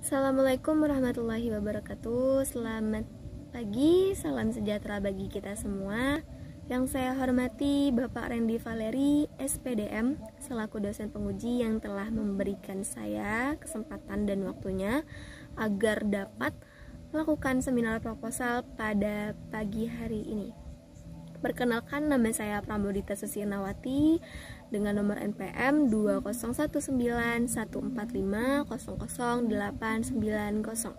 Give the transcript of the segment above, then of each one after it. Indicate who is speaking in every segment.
Speaker 1: Assalamualaikum warahmatullahi wabarakatuh. Selamat pagi, salam sejahtera bagi kita semua. Yang saya hormati Bapak Randy Valeri, SPDM, selaku dosen penguji yang telah memberikan saya kesempatan dan waktunya agar dapat melakukan seminar proposal pada pagi hari ini. Perkenalkan, nama saya Pramodita Susirnawati dengan nomor NPM 201914500890.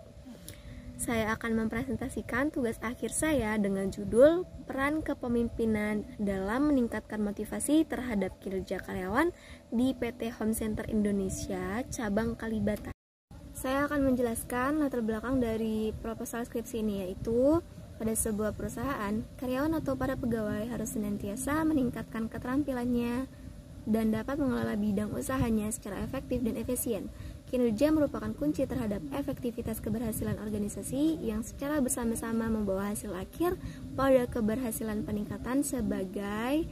Speaker 1: Saya akan mempresentasikan tugas akhir saya dengan judul Peran Kepemimpinan dalam Meningkatkan Motivasi Terhadap Kinerja Karyawan di PT Home Center Indonesia, Cabang Kalibata. Saya akan menjelaskan latar belakang dari proposal skripsi ini, yaitu pada sebuah perusahaan, karyawan atau para pegawai harus senantiasa meningkatkan keterampilannya dan dapat mengelola bidang usahanya secara efektif dan efisien. Kinerja merupakan kunci terhadap efektivitas keberhasilan organisasi yang secara bersama-sama membawa hasil akhir pada keberhasilan peningkatan sebagai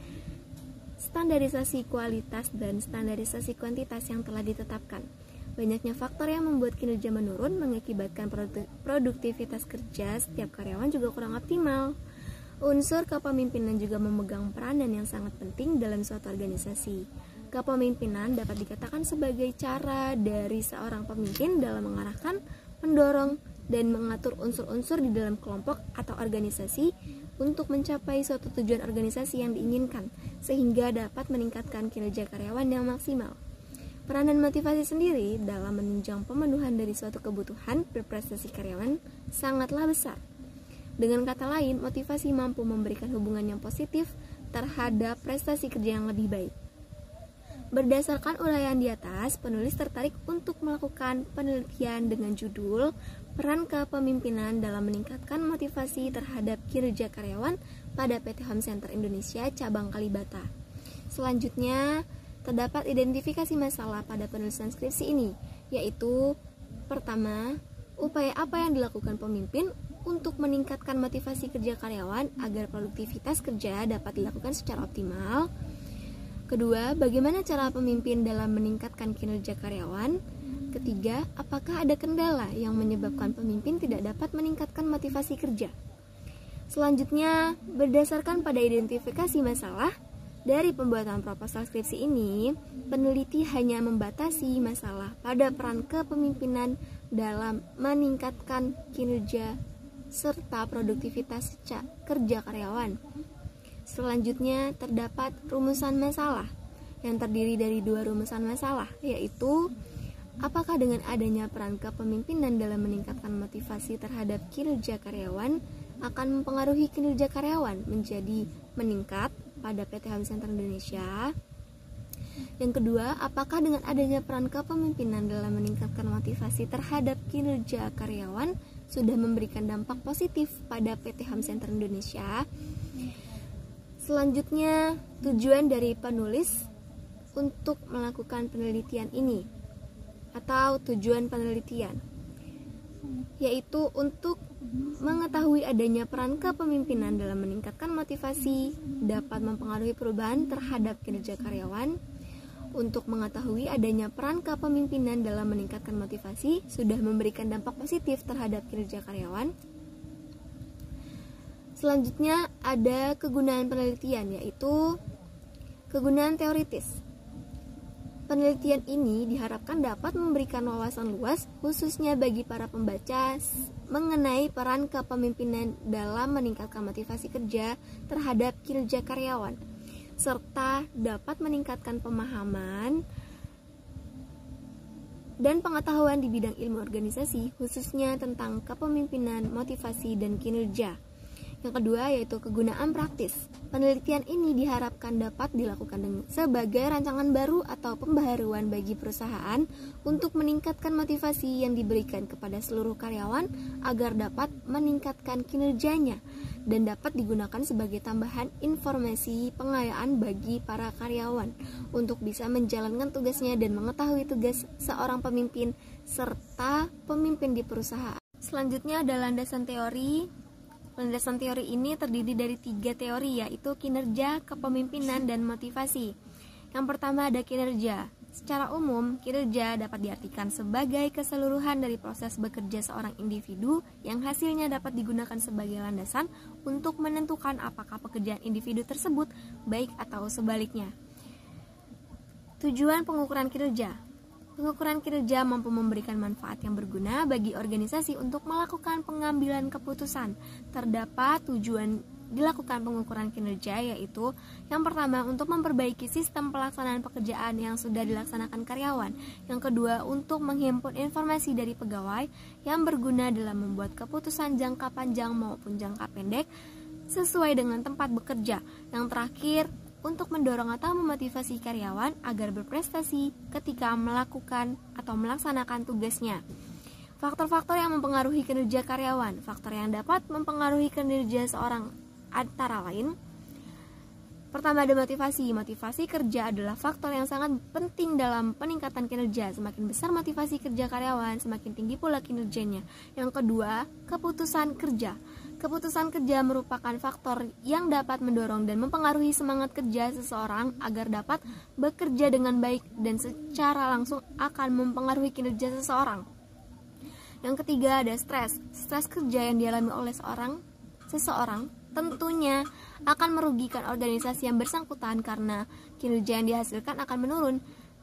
Speaker 1: standarisasi kualitas dan standarisasi kuantitas yang telah ditetapkan. Banyaknya faktor yang membuat kinerja menurun mengakibatkan produktivitas kerja setiap karyawan juga kurang optimal. Unsur kepemimpinan juga memegang peranan yang sangat penting dalam suatu organisasi. Kepemimpinan dapat dikatakan sebagai cara dari seorang pemimpin dalam mengarahkan, mendorong, dan mengatur unsur-unsur di dalam kelompok atau organisasi untuk mencapai suatu tujuan organisasi yang diinginkan, sehingga dapat meningkatkan kinerja karyawan yang maksimal. Peranan motivasi sendiri dalam menunjang pemenuhan dari suatu kebutuhan berprestasi karyawan sangatlah besar. Dengan kata lain, motivasi mampu memberikan hubungan yang positif terhadap prestasi kerja yang lebih baik. Berdasarkan uraian di atas, penulis tertarik untuk melakukan penelitian dengan judul Peran Kepemimpinan dalam Meningkatkan Motivasi Terhadap Kinerja Karyawan pada PT Home Center Indonesia, Cabang Kalibata. Selanjutnya, terdapat identifikasi masalah pada penulisan skripsi ini, yaitu pertama, upaya apa yang dilakukan pemimpin untuk meningkatkan motivasi kerja karyawan agar produktivitas kerja dapat dilakukan secara optimal. Kedua, bagaimana cara pemimpin dalam meningkatkan kinerja karyawan. Ketiga, apakah ada kendala yang menyebabkan pemimpin tidak dapat meningkatkan motivasi kerja. Selanjutnya, berdasarkan pada identifikasi masalah, dari pembuatan proposal skripsi ini, peneliti hanya membatasi masalah pada peran kepemimpinan dalam meningkatkan kinerja serta produktivitas kerja karyawan. Selanjutnya, terdapat rumusan masalah yang terdiri dari dua rumusan masalah, yaitu apakah dengan adanya peran kepemimpinan dalam meningkatkan motivasi terhadap kinerja karyawan akan mempengaruhi kinerja karyawan menjadi meningkat pada PT Home Center Indonesia. Yang kedua, apakah dengan adanya peran kepemimpinan dalam meningkatkan motivasi terhadap kinerja karyawan sudah memberikan dampak positif pada PT Home Center Indonesia. Selanjutnya, tujuan dari penulis untuk melakukan penelitian ini atau tujuan penelitian, yaitu untuk mengetahui adanya peran kepemimpinan dalam meningkatkan motivasi dapat mempengaruhi perubahan terhadap kinerja karyawan. Untuk mengetahui adanya peran kepemimpinan dalam meningkatkan motivasi sudah memberikan dampak positif terhadap kinerja karyawan. Selanjutnya ada kegunaan penelitian, yaitu kegunaan teoritis. Penelitian ini diharapkan dapat memberikan wawasan luas khususnya bagi para pembaca mengenai peran kepemimpinan dalam meningkatkan motivasi kerja terhadap kinerja karyawan, serta dapat meningkatkan pemahaman dan pengetahuan di bidang ilmu organisasi khususnya tentang kepemimpinan, motivasi, dan kinerja. Yang kedua yaitu kegunaan praktis. Penelitian ini diharapkan dapat dilakukan sebagai rancangan baru atau pembaharuan bagi perusahaan untuk meningkatkan motivasi yang diberikan kepada seluruh karyawan agar dapat meningkatkan kinerjanya dan dapat digunakan sebagai tambahan informasi pengayaan bagi para karyawan untuk bisa menjalankan tugasnya dan mengetahui tugas seorang pemimpin serta pemimpin di perusahaan. Selanjutnya ada landasan teori. Landasan teori ini terdiri dari 3 teori, yaitu kinerja, kepemimpinan, dan motivasi. Yang pertama ada kinerja. Secara umum, kinerja dapat diartikan sebagai keseluruhan dari proses bekerja seorang individu yang hasilnya dapat digunakan sebagai landasan untuk menentukan apakah pekerjaan individu tersebut baik atau sebaliknya. Tujuan pengukuran kinerja. Pengukuran kinerja mampu memberikan manfaat yang berguna bagi organisasi untuk melakukan pengambilan keputusan. Terdapat tujuan dilakukan pengukuran kinerja, yaitu yang pertama untuk memperbaiki sistem pelaksanaan pekerjaan yang sudah dilaksanakan karyawan, yang kedua untuk menghimpun informasi dari pegawai yang berguna dalam membuat keputusan jangka panjang maupun jangka pendek sesuai dengan tempat bekerja, yang terakhir untuk mendorong atau memotivasi karyawan agar berprestasi ketika melakukan atau melaksanakan tugasnya. Faktor-faktor yang mempengaruhi kinerja karyawan. Faktor yang dapat mempengaruhi kinerja seorang antara lain, pertama ada motivasi. Motivasi kerja adalah faktor yang sangat penting dalam peningkatan kinerja. Semakin besar motivasi kerja karyawan, semakin tinggi pula kinerjanya. Yang kedua, keputusan kerja. Keputusan kerja merupakan faktor yang dapat mendorong dan mempengaruhi semangat kerja seseorang agar dapat bekerja dengan baik dan secara langsung akan mempengaruhi kinerja seseorang. Yang ketiga ada stres. Stres kerja yang dialami oleh seseorang tentunya akan merugikan organisasi yang bersangkutan karena kinerja yang dihasilkan akan menurun,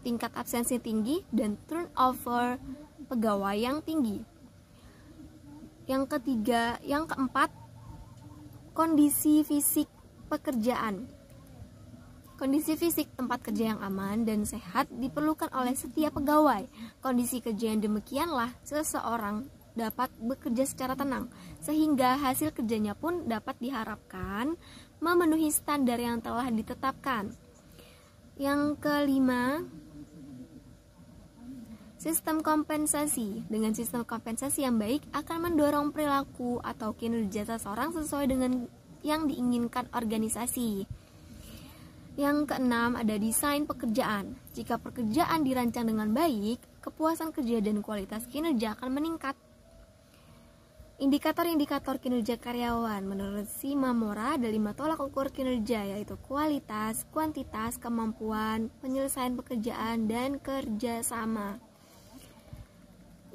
Speaker 1: tingkat absensi tinggi, dan turnover pegawai yang tinggi. Yang keempat, kondisi fisik pekerjaan. Kondisi fisik tempat kerja yang aman dan sehat diperlukan oleh setiap pegawai. Kondisi kerja yang demikianlah seseorang dapat bekerja secara tenang, sehingga hasil kerjanya pun dapat diharapkan memenuhi standar yang telah ditetapkan. Yang kelima, sistem kompensasi. Dengan sistem kompensasi yang baik akan mendorong perilaku atau kinerja seseorang sesuai dengan yang diinginkan organisasi. Yang keenam ada desain pekerjaan. Jika pekerjaan dirancang dengan baik, kepuasan kerja dan kualitas kinerja akan meningkat. Indikator-indikator kinerja karyawan. Menurut Shimamura ada 5 tolak ukur kinerja, yaitu kualitas, kuantitas, kemampuan, penyelesaian pekerjaan, dan kerjasama.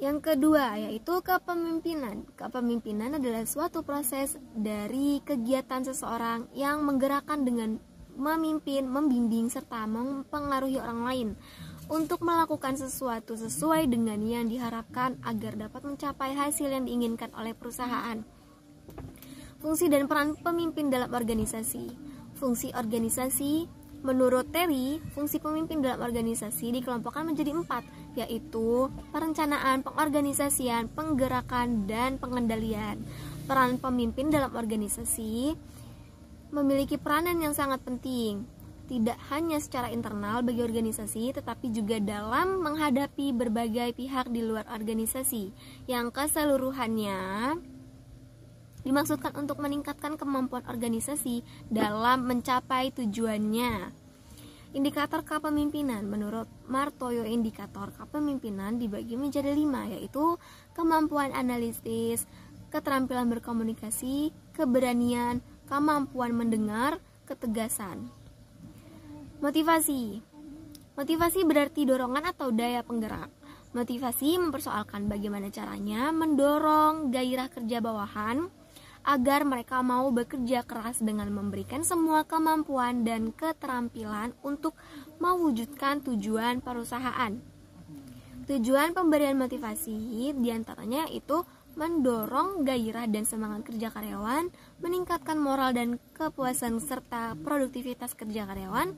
Speaker 1: Yang kedua yaitu kepemimpinan. Kepemimpinan adalah suatu proses dari kegiatan seseorang yang menggerakkan dengan memimpin, membimbing, serta mempengaruhi orang lain untuk melakukan sesuatu sesuai dengan yang diharapkan agar dapat mencapai hasil yang diinginkan oleh perusahaan. Fungsi dan peran pemimpin dalam organisasi. Fungsi organisasi, menurut Terry, fungsi pemimpin dalam organisasi dikelompokkan menjadi 4, yaitu perencanaan, pengorganisasian, penggerakan, dan pengendalian. Peran pemimpin dalam organisasi memiliki peranan yang sangat penting, tidak hanya secara internal bagi organisasi, tetapi juga dalam menghadapi berbagai pihak di luar organisasi, yang keseluruhannya dimaksudkan untuk meningkatkan kemampuan organisasi dalam mencapai tujuannya. Indikator kepemimpinan. Menurut Martoyo, indikator kepemimpinan dibagi menjadi 5, yaitu kemampuan analitis, keterampilan berkomunikasi, keberanian, kemampuan mendengar, ketegasan. Motivasi. Motivasi berarti dorongan atau daya penggerak. Motivasi mempersoalkan bagaimana caranya mendorong gairah kerja bawahan agar mereka mau bekerja keras dengan memberikan semua kemampuan dan keterampilan untuk mewujudkan tujuan perusahaan. Tujuan pemberian motivasi diantaranya itu mendorong gairah dan semangat kerja karyawan, meningkatkan moral dan kepuasan serta produktivitas kerja karyawan,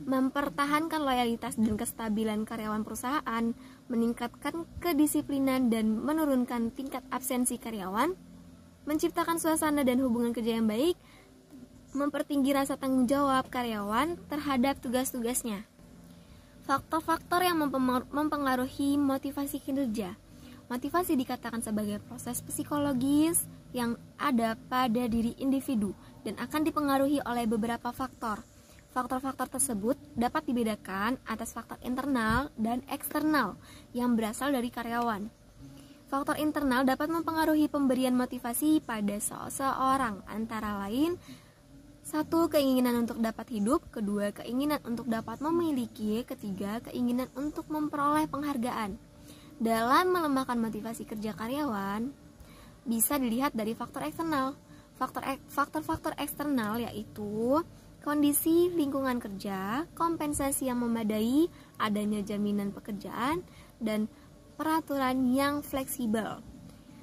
Speaker 1: mempertahankan loyalitas dan kestabilan karyawan perusahaan, meningkatkan kedisiplinan dan menurunkan tingkat absensi karyawan, menciptakan suasana dan hubungan kerja yang baik, mempertinggi rasa tanggung jawab karyawan terhadap tugas-tugasnya. Faktor-faktor yang mempengaruhi motivasi kinerja. Motivasi dikatakan sebagai proses psikologis yang ada pada diri individu dan akan dipengaruhi oleh beberapa faktor. Faktor-faktor tersebut dapat dibedakan atas faktor internal dan eksternal yang berasal dari karyawan. Faktor internal dapat mempengaruhi pemberian motivasi pada seseorang, antara lain Satu, keinginan untuk dapat hidup. Kedua, keinginan untuk dapat memiliki. Ketiga, keinginan untuk memperoleh penghargaan. Dalam melemahkan motivasi kerja karyawan, bisa dilihat dari faktor eksternal. Faktor-faktor eksternal yaitu kondisi lingkungan kerja, kompensasi yang memadai, adanya jaminan pekerjaan, dan peraturan yang fleksibel.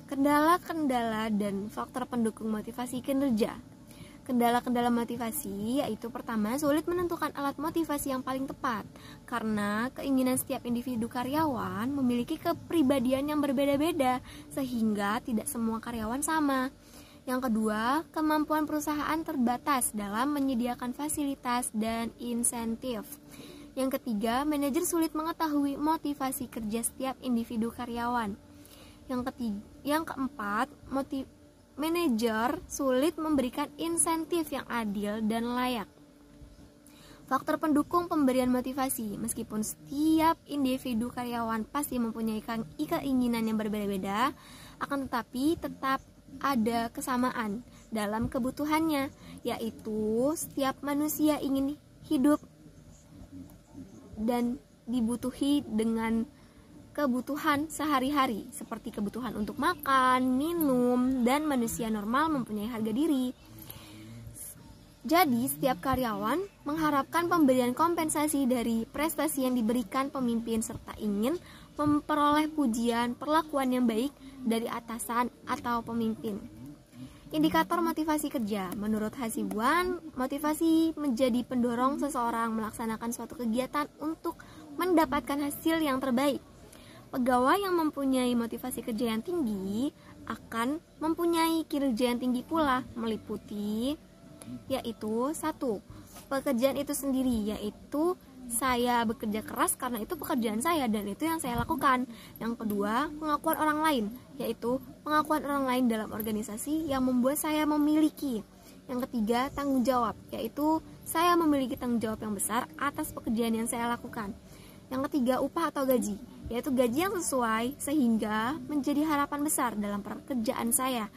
Speaker 1: Kendala-kendala dan faktor pendukung motivasi kinerja. Kendala-kendala motivasi yaitu pertama, sulit menentukan alat motivasi yang paling tepat karena keinginan setiap individu karyawan memiliki kepribadian yang berbeda-beda sehingga tidak semua karyawan sama. Yang kedua, kemampuan perusahaan terbatas dalam menyediakan fasilitas dan insentif. Yang ketiga, manajer sulit mengetahui motivasi kerja setiap individu karyawan. Yang keempat, manajer sulit memberikan insentif yang adil dan layak. Faktor pendukung pemberian motivasi. Meskipun setiap individu karyawan pasti mempunyai keinginan yang berbeda-beda, akan tetapi tetap ada kesamaan dalam kebutuhannya, yaitu setiap manusia ingin hidup dan dibutuhi dengan kebutuhan sehari-hari seperti kebutuhan untuk makan, minum, dan manusia normal mempunyai harga diri. Jadi, setiap karyawan mengharapkan pemberian kompensasi dari prestasi yang diberikan pemimpin serta ingin memperoleh pujian perlakuan yang baik dari atasan atau pemimpin. Indikator motivasi kerja. Menurut Hasibuan, motivasi menjadi pendorong seseorang melaksanakan suatu kegiatan untuk mendapatkan hasil yang terbaik. Pegawai yang mempunyai motivasi kerja yang tinggi akan mempunyai kinerja yang tinggi pula, meliputi yaitu satu, pekerjaan itu sendiri, yaitu saya bekerja keras karena itu pekerjaan saya dan itu yang saya lakukan. Yang kedua, pengakuan orang lain, yaitu pengakuan orang lain dalam organisasi yang membuat saya memiliki. Yang ketiga, tanggung jawab, yaitu saya memiliki tanggung jawab yang besar atas pekerjaan yang saya lakukan. Yang ketiga, upah atau gaji, yaitu gaji yang sesuai sehingga menjadi harapan besar dalam pekerjaan saya.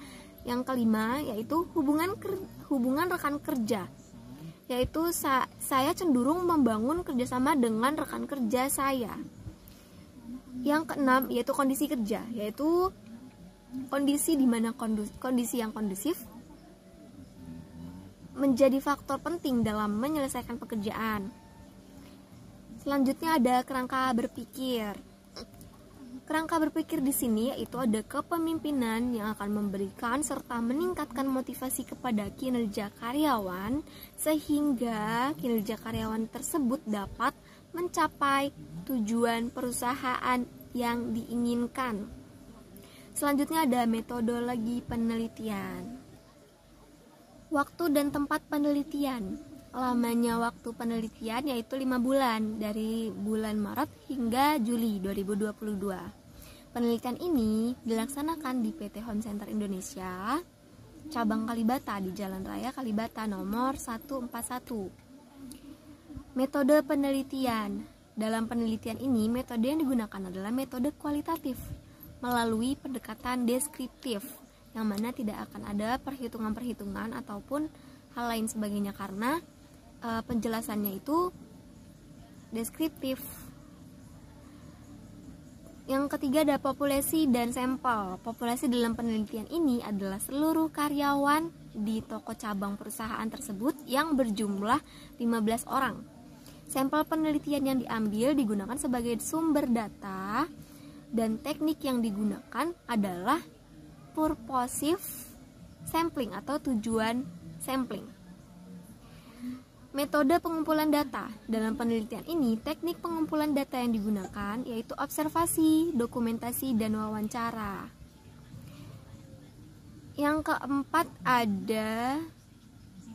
Speaker 1: Yang kelima, yaitu hubungan rekan kerja, yaitu saya cenderung membangun kerjasama dengan rekan kerja saya. Yang keenam, yaitu kondisi kerja, yaitu kondisi di mana kondisi yang kondusif menjadi faktor penting dalam menyelesaikan pekerjaan. Selanjutnya ada kerangka berpikir. Kerangka berpikir di sini yaitu ada kepemimpinan yang akan memberikan serta meningkatkan motivasi kepada kinerja karyawan sehingga kinerja karyawan tersebut dapat mencapai tujuan perusahaan yang diinginkan. Selanjutnya ada metodologi penelitian. Waktu dan tempat penelitian. Lamanya waktu penelitian yaitu 5 bulan dari bulan Maret hingga Juli 2022. Penelitian ini dilaksanakan di PT Home Center Indonesia, cabang Kalibata di Jalan Raya Kalibata nomor 141. Metode penelitian. Dalam penelitian ini, metode yang digunakan adalah metode kualitatif melalui pendekatan deskriptif, yang mana tidak akan ada perhitungan-perhitungan ataupun hal lain sebagainya karena penjelasannya itu deskriptif. Yang ketiga ada populasi dan sampel. Populasi dalam penelitian ini adalah seluruh karyawan di toko cabang perusahaan tersebut yang berjumlah 15 orang. Sampel penelitian yang diambil digunakan sebagai sumber data dan teknik yang digunakan adalah purposive sampling atau tujuan sampling. Metode pengumpulan data. Dalam penelitian ini, teknik pengumpulan data yang digunakan yaitu observasi, dokumentasi, dan wawancara. Yang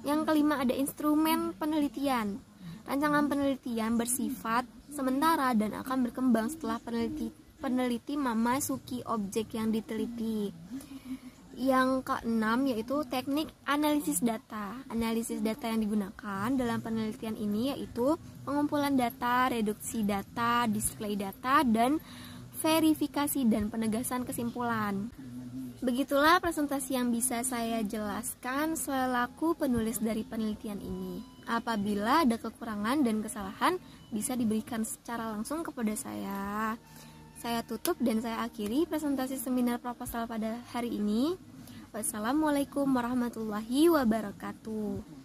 Speaker 1: kelima ada instrumen penelitian. Rancangan penelitian bersifat sementara dan akan berkembang setelah peneliti memasuki objek yang diteliti. Yang keenam yaitu teknik analisis data. Analisis data yang digunakan dalam penelitian ini yaitu pengumpulan data, reduksi data, display data, dan verifikasi dan penegasan kesimpulan. Begitulah presentasi yang bisa saya jelaskan selaku penulis dari penelitian ini. Apabila ada kekurangan dan kesalahan, bisa diberikan secara langsung kepada saya. Saya tutup dan saya akhiri presentasi seminar proposal pada hari ini. Wassalamualaikum warahmatullahi wabarakatuh.